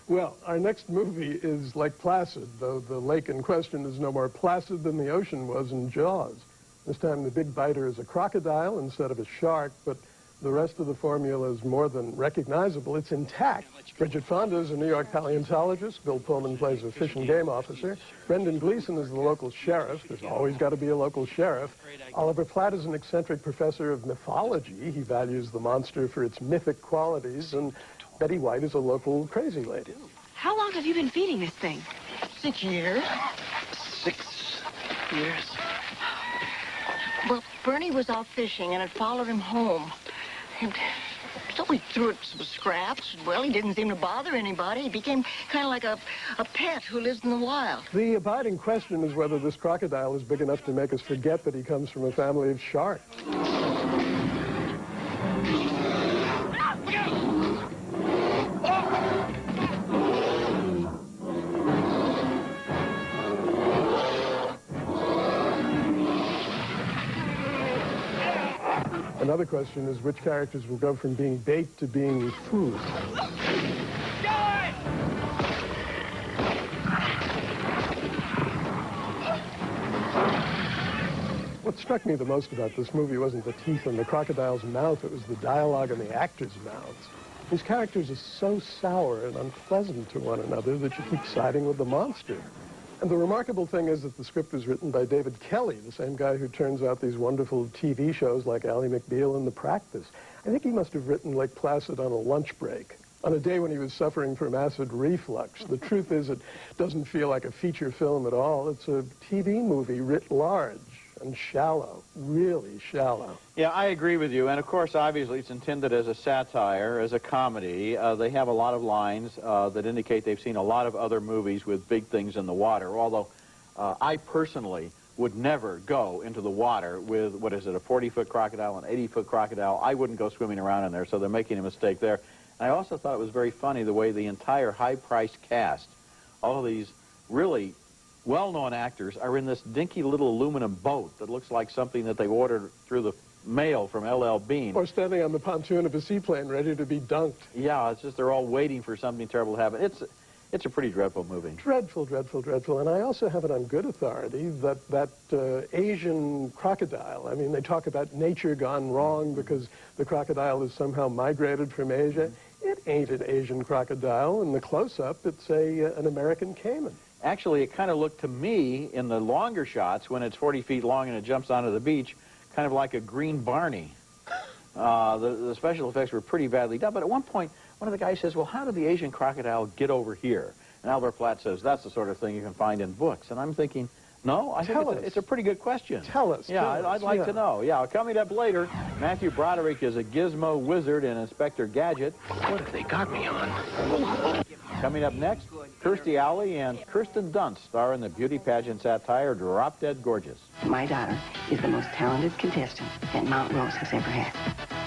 Well, our next movie is Lake Placid, though the lake in question is no more placid than the ocean was in Jaws. This time the big biter is a crocodile instead of a shark, but the rest of the formula is more than recognizable. It's intact. Bridget Fonda is a New York paleontologist. Bill Pullman plays a fish and game officer. Brendan Gleeson is the local sheriff. There's always got to be a local sheriff. Oliver Platt is an eccentric professor of mythology. He values the monster for its mythic qualities. And Betty White is a local crazy lady. How long have you been feeding this thing? 6 years. 6 years? Well, Bernie was out fishing, and it followed him home. And so we threw it some scraps. Well, he didn't seem to bother anybody. He became kind of like a pet who lives in the wild. The abiding question is whether this crocodile is big enough to make us forget that he comes from a family of sharks. Another question is which characters will go from being bait to being food. What struck me the most about this movie wasn't the teeth in the crocodile's mouth, it was the dialogue in the actors' mouths. These characters are so sour and unpleasant to one another that you keep siding with the monster. And the remarkable thing is that the script was written by David Kelly, the same guy who turns out these wonderful TV shows like Ally McBeal and The Practice. I think he must have written Lake Placid on a lunch break, on a day when he was suffering from acid reflux. The truth is it doesn't feel like a feature film at all. It's a TV movie writ large and shallow, really shallow. Yeah, I agree with you. And of course, obviously, it's intended as a satire, as a comedy. They have a lot of lines that indicate they've seen a lot of other movies with big things in the water, although I personally would never go into the water with, what is it, a 40-foot crocodile, an 80-foot crocodile. I wouldn't go swimming around in there, so they're making a mistake there. And I also thought it was very funny the way the entire high-priced cast, all of these really well-known actors, are in this dinky little aluminum boat that looks like something that they ordered through the mail from L.L. Bean. Or standing on the pontoon of a seaplane ready to be dunked. Yeah, it's just they're all waiting for something terrible to happen. It's a pretty dreadful movie. Dreadful, dreadful, dreadful. And I also have it on good authority that Asian crocodile, I mean, they talk about nature gone wrong because the crocodile is somehow migrated from Asia. It ain't an Asian crocodile. In the close-up, it's an American caiman. Actually, it kind of looked to me, in the longer shots, when it's 40 feet long and it jumps onto the beach, kind of like a green Barney. The special effects were pretty badly done, but at one point, one of the guys says, well, how did the Asian crocodile get over here? And Albert Platt says, that's the sort of thing you can find in books. And I'm thinking, no, I think it's a pretty good question. Tell us. Yeah, I'd like to know. Yeah, coming up later, Matthew Broderick is a gizmo wizard in Inspector Gadget. What have they got me on? Coming up next, Kirstie Alley and Kirsten Dunst star in the beauty pageant satire Drop Dead Gorgeous. My daughter is the most talented contestant that Mount Rose has ever had.